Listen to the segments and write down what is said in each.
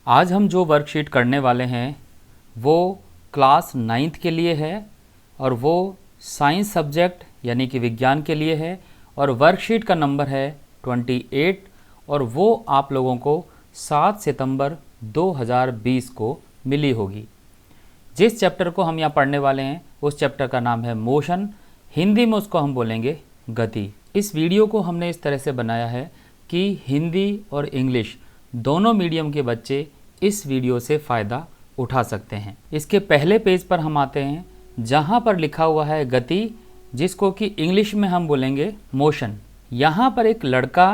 आज हम जो वर्कशीट करने वाले हैं वो क्लास 9th के लिए है और वो साइंस सब्जेक्ट यानी कि विज्ञान के लिए है और वर्कशीट का नंबर है 28 और वो आप लोगों को 7 सितंबर 2020 को मिली होगी। जिस चैप्टर को हम यहाँ पढ़ने वाले हैं उस चैप्टर का नाम है मोशन, हिंदी में उसको हम बोलेंगे गति। इस वीडियो को हमने इस तरह से बनाया है कि हिंदी और इंग्लिश दोनों मीडियम के बच्चे इस वीडियो से फ़ायदा उठा सकते हैं। इसके पहले पेज पर हम आते हैं जहाँ पर लिखा हुआ है गति, जिसको कि इंग्लिश में हम बोलेंगे मोशन। यहाँ पर एक लड़का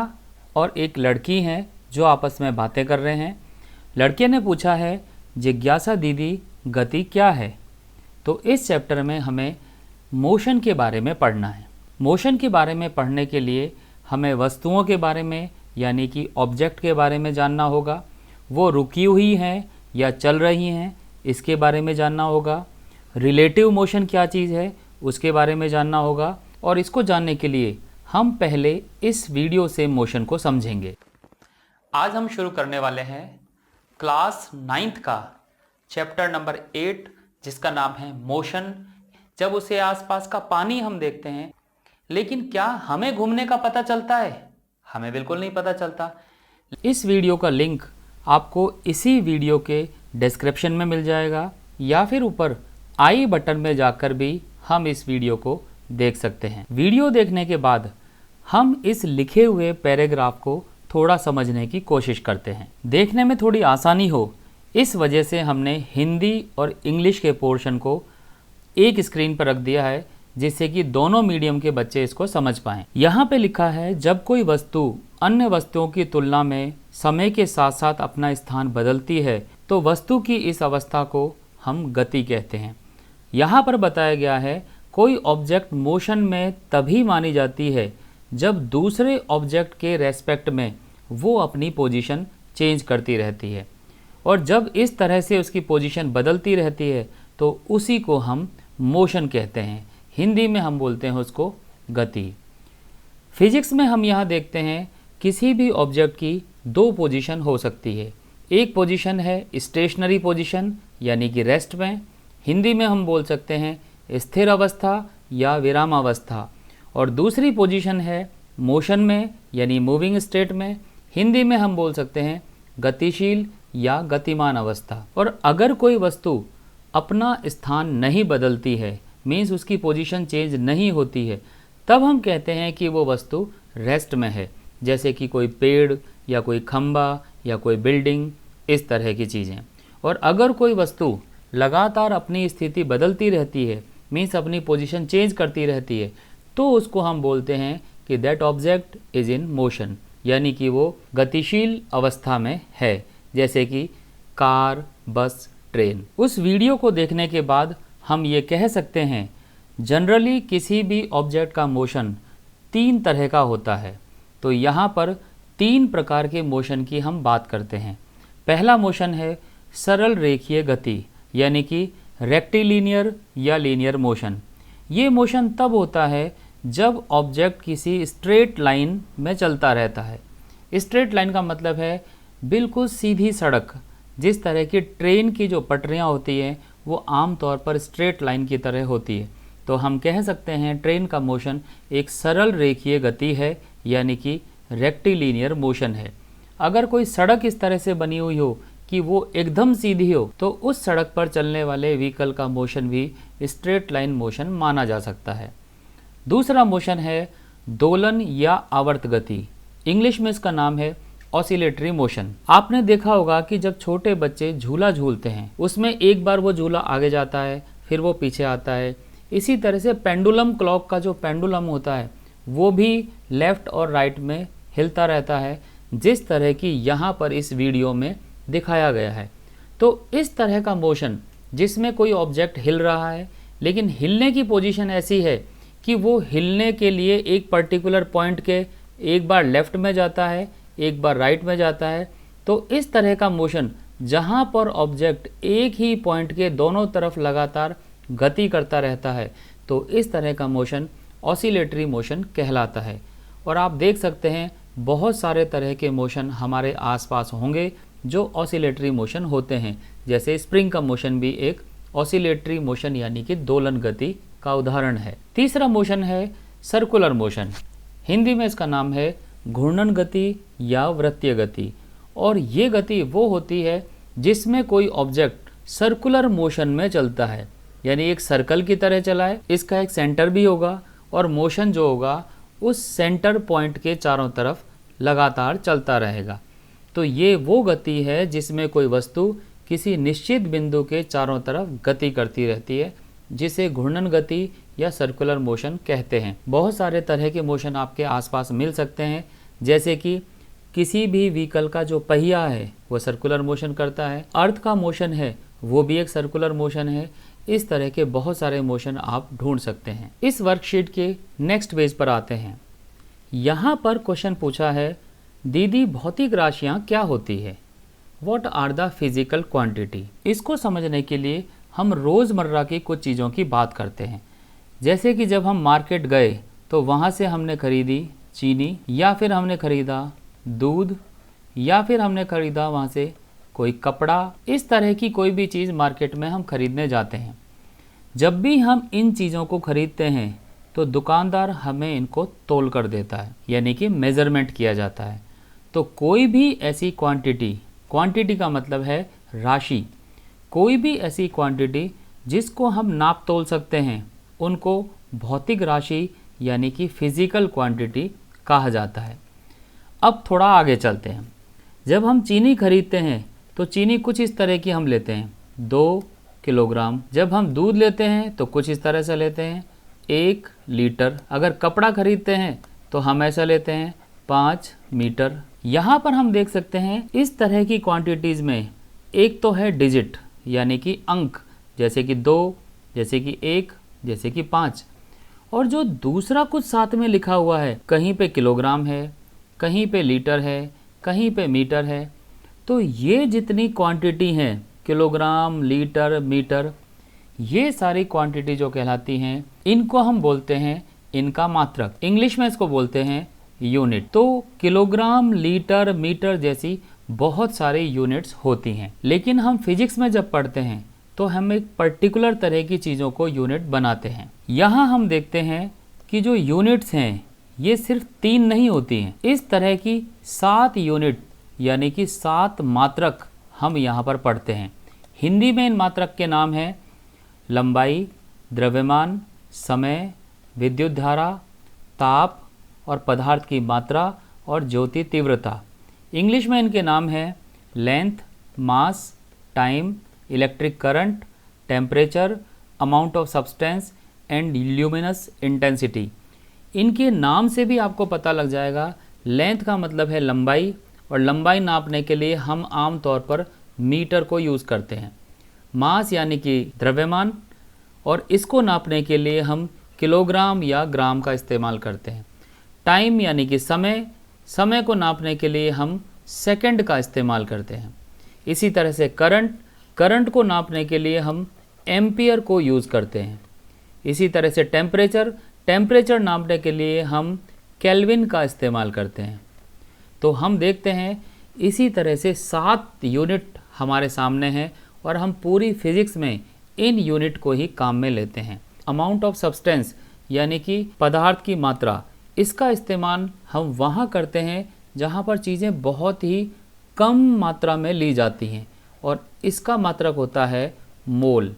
और एक लड़की हैं जो आपस में बातें कर रहे हैं। लड़के ने पूछा है, जिज्ञासा दीदी गति क्या है? तो इस चैप्टर में हमें मोशन के बारे में पढ़ना है। मोशन के बारे में पढ़ने के लिए हमें वस्तुओं के बारे में यानी कि ऑब्जेक्ट के बारे में जानना होगा, वो रुकी हुई हैं या चल रही हैं इसके बारे में जानना होगा, रिलेटिव मोशन क्या चीज़ है उसके बारे में जानना होगा। और इसको जानने के लिए हम पहले इस वीडियो से मोशन को समझेंगे। आज हम शुरू करने वाले हैं क्लास 9th का चैप्टर नंबर 8 जिसका नाम है मोशन। जब उसे आसपास का पानी हम देखते हैं, लेकिन क्या हमें घूमने का पता चलता है? हमें बिल्कुल नहीं पता चलता। इस वीडियो का लिंक आपको इसी वीडियो के डिस्क्रिप्शन में मिल जाएगा या फिर ऊपर आई बटन में जाकर भी हम इस वीडियो को देख सकते हैं। वीडियो देखने के बाद हम इस लिखे हुए पैराग्राफ को थोड़ा समझने की कोशिश करते हैं। देखने में थोड़ी आसानी हो इस वजह से हमने हिंदी और इंग्लिश के पोर्शन को एक स्क्रीन पर रख दिया है जिससे कि दोनों मीडियम के बच्चे इसको समझ पाएं। यहाँ पे लिखा है, जब कोई वस्तु अन्य वस्तुओं की तुलना में समय के साथ साथ अपना स्थान बदलती है तो वस्तु की इस अवस्था को हम गति कहते हैं। यहाँ पर बताया गया है, कोई ऑब्जेक्ट मोशन में तभी मानी जाती है जब दूसरे ऑब्जेक्ट के रेस्पेक्ट में वो अपनी पोजीशन चेंज करती रहती है, और जब इस तरह से उसकी पोजीशन बदलती रहती है तो उसी को हम मोशन कहते हैं। हिंदी में हम बोलते हैं उसको गति। फिजिक्स में हम यहाँ देखते हैं किसी भी ऑब्जेक्ट की दो पोजीशन हो सकती है। एक पोजीशन है स्टेशनरी पोजीशन यानी कि रेस्ट में, हिंदी में हम बोल सकते हैं स्थिर अवस्था या विरामावस्था, और दूसरी पोजीशन है मोशन में यानी मूविंग स्टेट में, हिंदी में हम बोल सकते हैं गतिशील या गतिमान अवस्था। और अगर कोई वस्तु अपना स्थान नहीं बदलती है, मीन्स उसकी पोजीशन चेंज नहीं होती है, तब हम कहते हैं कि वो वस्तु रेस्ट में है, जैसे कि कोई पेड़ या कोई खंबा या कोई बिल्डिंग, इस तरह की चीज़ें। और अगर कोई वस्तु लगातार अपनी स्थिति बदलती रहती है, मीन्स अपनी पोजीशन चेंज करती रहती है, तो उसको हम बोलते हैं कि that object is in motion, यानी कि वो गतिशील अवस्था में है, जैसे कि कार, बस, ट्रेन। उस वीडियो को देखने के बाद हम ये कह सकते हैं जनरली किसी भी ऑब्जेक्ट का मोशन 3 तरह का होता है। तो यहाँ पर 3 प्रकार के मोशन की हम बात करते हैं। पहला मोशन है सरल रेखीय गति यानी कि रेक्टिलिनियर या लीनियर मोशन। ये मोशन तब होता है जब ऑब्जेक्ट किसी स्ट्रेट लाइन में चलता रहता है। स्ट्रेट लाइन का मतलब है बिल्कुल सीधी सड़क। जिस तरह की ट्रेन की जो पटरियाँ होती हैं वो आमतौर पर स्ट्रेट लाइन की तरह होती है, तो हम कह सकते हैं ट्रेन का मोशन एक सरल रेखीय गति है यानी कि रेक्टिलिनियर मोशन है। अगर कोई सड़क इस तरह से बनी हुई हो कि वो एकदम सीधी हो तो उस सड़क पर चलने वाले व्हीकल का मोशन भी स्ट्रेट लाइन मोशन माना जा सकता है। दूसरा मोशन है दोलन या आवर्त गति, इंग्लिश में इसका नाम है ऑसिलेटरी मोशन। आपने देखा होगा कि जब छोटे बच्चे झूला झूलते हैं उसमें एक बार वो झूला आगे जाता है फिर वो पीछे आता है। इसी तरह से पेंडुलम क्लॉक का जो पेंडुलम होता है वो भी लेफ़्ट और राइट में हिलता रहता है, जिस तरह की यहाँ पर इस वीडियो में दिखाया गया है। तो इस तरह का मोशन जिसमें कोई ऑब्जेक्ट हिल रहा है लेकिन हिलने की पोजीशन ऐसी है कि वो हिलने के लिए एक पर्टिकुलर पॉइंट के एक बार लेफ़्ट में जाता है एक बार राइट में जाता है, तो इस तरह का मोशन जहाँ पर ऑब्जेक्ट एक ही पॉइंट के दोनों तरफ लगातार गति करता रहता है, तो इस तरह का मोशन ऑसिलेटरी मोशन कहलाता है। और आप देख सकते हैं बहुत सारे तरह के मोशन हमारे आसपास होंगे जो ऑसिलेटरी मोशन होते हैं, जैसे स्प्रिंग का मोशन भी एक ऑसिलेटरी मोशन यानी कि दोलन गति का उदाहरण है। तीसरा मोशन है सर्कुलर मोशन, हिंदी में इसका नाम है घूर्णन गति या वृत्तीय गति। और ये गति वो होती है जिसमें कोई ऑब्जेक्ट सर्कुलर मोशन में चलता है, यानी एक सर्कल की तरह चला है, इसका एक सेंटर भी होगा और मोशन जो होगा उस सेंटर पॉइंट के चारों तरफ लगातार चलता रहेगा। तो ये वो गति है जिसमें कोई वस्तु किसी निश्चित बिंदु के चारों तरफ गति करती रहती है, जिसे घूर्णन गति या सर्कुलर मोशन कहते हैं। बहुत सारे तरह के मोशन आपके आसपास मिल सकते हैं, जैसे कि किसी भी व्हीकल का जो पहिया है वो सर्कुलर मोशन करता है, अर्थ का मोशन है वो भी एक सर्कुलर मोशन है। इस तरह के बहुत सारे मोशन आप ढूंढ सकते हैं। इस वर्कशीट के नेक्स्ट पेज पर आते हैं। यहाँ पर क्वेश्चन पूछा है, दीदी भौतिक राशियाँ क्या होती है? What are the physical quantity? इसको समझने के लिए हम रोज़मर्रा की कुछ चीज़ों की बात करते हैं। जैसे कि जब हम मार्केट गए तो वहाँ से हमने खरीदी चीनी, या फिर हमने खरीदा दूध, या फिर हमने खरीदा वहाँ से कोई कपड़ा। इस तरह की कोई भी चीज़ मार्केट में हम खरीदने जाते हैं। जब भी हम इन चीज़ों को खरीदते हैं तो दुकानदार हमें इनको तोल कर देता है, यानी कि मेज़रमेंट किया जाता है। तो कोई भी ऐसी क्वांटिटी का मतलब है राशि, कोई भी ऐसी क्वांटिटी जिसको हम नाप तोल सकते हैं उनको भौतिक राशि यानी कि फिजिकल क्वांटिटी कहा जाता है। अब थोड़ा आगे चलते हैं। जब हम चीनी खरीदते हैं तो चीनी कुछ इस तरह की हम लेते हैं 2 किलोग्राम। जब हम दूध लेते हैं तो कुछ इस तरह से लेते हैं 1 लीटर। अगर कपड़ा खरीदते हैं तो हम ऐसा लेते हैं 5 मीटर। यहाँ पर हम देख सकते हैं इस तरह की क्वांटिटीज़ में एक तो है डिजिट यानी कि अंक, जैसे कि 2, जैसे कि 1, जैसे कि 5, और जो दूसरा कुछ साथ में लिखा हुआ है, कहीं पे किलोग्राम है, कहीं पे लीटर है, कहीं पे मीटर है। तो ये जितनी क्वांटिटी हैं, किलोग्राम, लीटर, मीटर, ये सारी क्वांटिटी जो कहलाती हैं, इनको हम बोलते हैं इनका मात्रक। इंग्लिश में इसको बोलते हैं यूनिट। तो किलोग्राम, लीटर, मीटर जैसी बहुत सारी यूनिट्स होती हैं। लेकिन हम फिजिक्स में जब पढ़ते हैं तो हम एक पर्टिकुलर तरह की चीज़ों को यूनिट बनाते हैं। यहाँ हम देखते हैं कि जो यूनिट्स हैं ये सिर्फ 3 नहीं होती हैं। इस तरह की 7 यूनिट यानी कि 7 मात्रक हम यहाँ पर पढ़ते हैं। हिंदी में इन मात्रक के नाम हैं लंबाई, द्रव्यमान, समय, विद्युत धारा, ताप और पदार्थ की मात्रा और ज्योति तीव्रता। इंग्लिश में इनके नाम हैं length, mass, time, electric current, temperature, amount of substance and luminous intensity. इनके नाम से भी आपको पता लग जाएगा। लेंथ का मतलब है लंबाई, और लंबाई नापने के लिए हम आम तौर पर मीटर को यूज़ करते हैं। मास यानी कि द्रव्यमान, और इसको नापने के लिए हम किलोग्राम या ग्राम का इस्तेमाल करते हैं। टाइम यानी कि समय, समय को नापने के लिए हम सेकंड का इस्तेमाल करते हैं। इसी तरह से करंट को नापने के लिए हम एम्पियर को यूज़ करते हैं। इसी तरह से टेम्परेचर नापने के लिए हम केल्विन का इस्तेमाल करते हैं। तो हम देखते हैं इसी तरह से 7 यूनिट हमारे सामने हैं और हम पूरी फिजिक्स में इन यूनिट को ही काम में लेते हैं। अमाउंट ऑफ सब्सटेंस यानी कि पदार्थ की मात्रा, इसका इस्तेमाल हम वहाँ करते हैं जहाँ पर चीज़ें बहुत ही कम मात्रा में ली जाती हैं, और इसका मात्रक होता है मोल।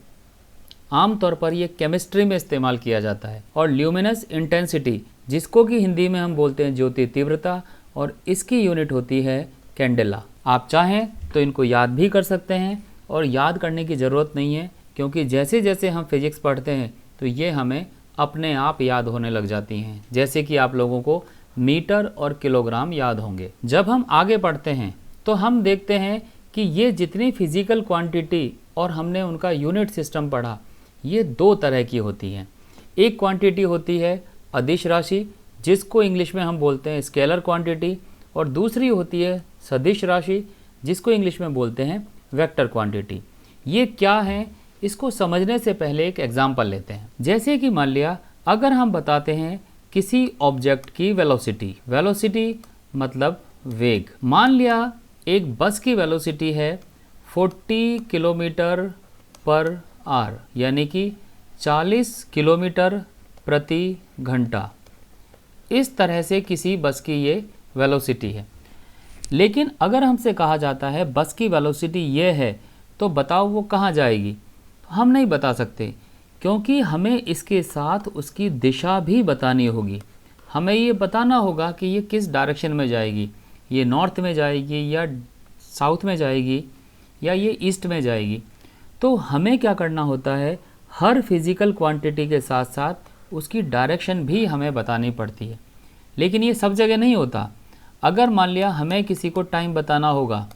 आमतौर पर यह केमिस्ट्री में इस्तेमाल किया जाता है। और ल्यूमिनस इंटेंसिटी, जिसको कि हिंदी में हम बोलते हैं ज्योति तीव्रता, और इसकी यूनिट होती है कैंडेला। आप चाहें तो इनको याद भी कर सकते हैं, और याद करने की ज़रूरत नहीं है, क्योंकि जैसे जैसे हम फिजिक्स पढ़ते हैं तो ये हमें अपने आप याद होने लग जाती हैं। जैसे कि आप लोगों को मीटर और किलोग्राम याद होंगे। जब हम आगे पढ़ते हैं तो हम देखते हैं कि ये जितनी फिजिकल क्वांटिटी और हमने उनका यूनिट सिस्टम पढ़ा, ये 2 तरह की होती हैं। एक क्वांटिटी होती है अदिश राशि, जिसको इंग्लिश में हम बोलते हैं स्केलर क्वांटिटी, और दूसरी होती है सदिश राशि, जिसको इंग्लिश में बोलते हैं वेक्टर क्वांटिटी। ये क्या है, इसको समझने से पहले एक एग्जाम्पल लेते हैं। जैसे कि मान लिया अगर हम बताते हैं किसी ऑब्जेक्ट की वेलोसिटी मतलब वेग। मान लिया एक बस की वेलोसिटी है 40 किलोमीटर पर आवर, यानी कि 40 किलोमीटर प्रति घंटा। इस तरह से किसी बस की ये वेलोसिटी है। लेकिन अगर हमसे कहा जाता है बस की वेलोसिटी ये है, तो बताओ वो कहाँ जाएगी? तो हम नहीं बता सकते, क्योंकि हमें इसके साथ उसकी दिशा भी बतानी होगी। हमें ये बताना होगा कि ये किस डायरेक्शन में जाएगी, ये नॉर्थ में जाएगी या साउथ में जाएगी या ये ईस्ट में जाएगी। तो हमें क्या करना होता है, हर फिज़िकल क्वांटिटी के साथ साथ उसकी डायरेक्शन भी हमें बतानी पड़ती है। लेकिन ये सब जगह नहीं होता। अगर मान लिया हमें किसी को टाइम बताना होगा,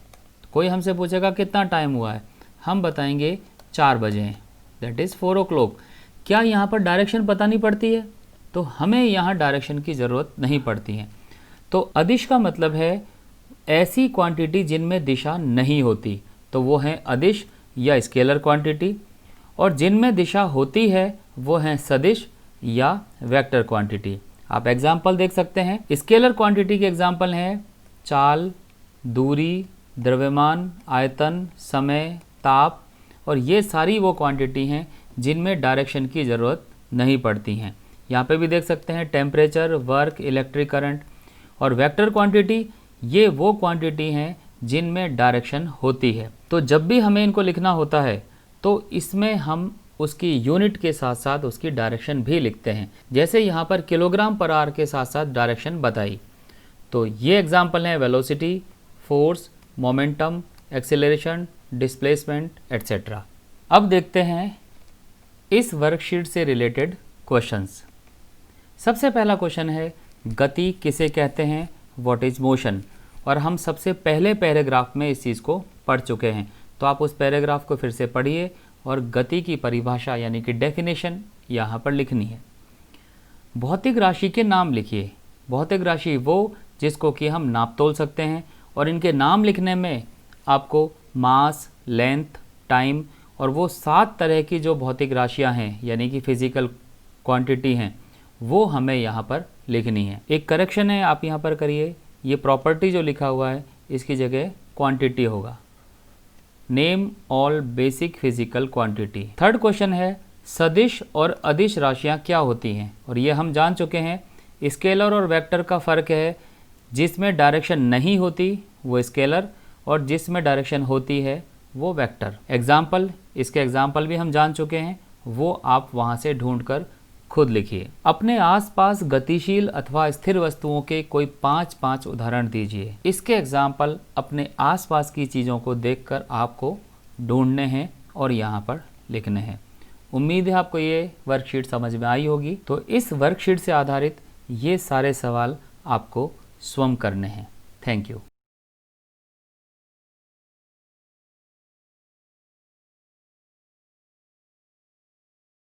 कोई हमसे पूछेगा कितना टाइम हुआ है, हम बताएंगे 4 बजे हैं, दैट इज़ 4 o'clock। क्या यहाँ पर डायरेक्शन बतानी पड़ती है? तो हमें यहाँ डायरेक्शन की ज़रूरत नहीं पड़ती है। तो अदिश का मतलब है ऐसी क्वांटिटी जिनमें दिशा नहीं होती, तो वो हैं अदिश या स्केलर क्वांटिटी। और जिनमें दिशा होती है वो हैं सदिश या वेक्टर क्वांटिटी। आप एग्जाम्पल देख सकते हैं। स्केलर क्वांटिटी के एग्जाम्पल हैं चाल, दूरी, द्रव्यमान, आयतन, समय, ताप, और ये सारी वो क्वांटिटी हैं जिनमें डायरेक्शन की ज़रूरत नहीं पड़ती हैं। यहाँ पे भी देख सकते हैं टेम्परेचर, वर्क, इलेक्ट्रिक करंट। और वेक्टर क्वांटिटी ये वो क्वांटिटी हैं जिनमें डायरेक्शन होती है। तो जब भी हमें इनको लिखना होता है तो इसमें हम उसकी यूनिट के साथ साथ उसकी डायरेक्शन भी लिखते हैं। जैसे यहाँ पर किलोग्राम पर आवर के साथ साथ डायरेक्शन बताई। तो ये एग्जाम्पल हैं velocity, force, momentum, acceleration, displacement etcetera. अब देखते हैं इस वर्कशीट से रिलेटेड क्वेश्चंस। सबसे पहला क्वेश्चन है गति किसे कहते हैं, व्हाट इज मोशन। और हम सबसे पहले पैराग्राफ में इस चीज़ को पढ़ चुके हैं, तो आप उस पैराग्राफ को फिर से पढ़िए और गति की परिभाषा यानी कि डेफिनेशन यहाँ पर लिखनी है। भौतिक राशि के नाम लिखिए। भौतिक राशि वो जिसको कि हम नाप तोल सकते हैं, और इनके नाम लिखने में आपको मास, लेंथ, टाइम और वो 7 तरह की जो भौतिक राशियाँ हैं यानी कि फिजिकल क्वांटिटी हैं वो हमें यहाँ पर लिखनी है। एक करेक्शन है, आप यहाँ पर करिए, ये प्रॉपर्टी जो लिखा हुआ है इसकी जगह क्वांटिटी होगा। Name all basic physical quantity. Third question है सदिश और अदिश राशियाँ क्या होती हैं, और ये हम जान चुके हैं। स्केलर और वेक्टर का फ़र्क है, जिसमें डायरेक्शन नहीं होती वो स्केलर और जिसमें डायरेक्शन होती है वो वेक्टर। एग्जाम्पल, इसके एग्जाम्पल भी हम जान चुके हैं, वो आप वहाँ से ढूंढकर खुद लिखिए। अपने आसपास गतिशील अथवा स्थिर वस्तुओं के कोई 5 उदाहरण दीजिए। इसके एग्जाम्पल अपने आसपास की चीज़ों को देखकर आपको ढूंढने हैं और यहाँ पर लिखने हैं। उम्मीद है आपको ये वर्कशीट समझ में आई होगी। तो इस वर्कशीट से आधारित ये सारे सवाल आपको स्वयं करने हैं। Thank you.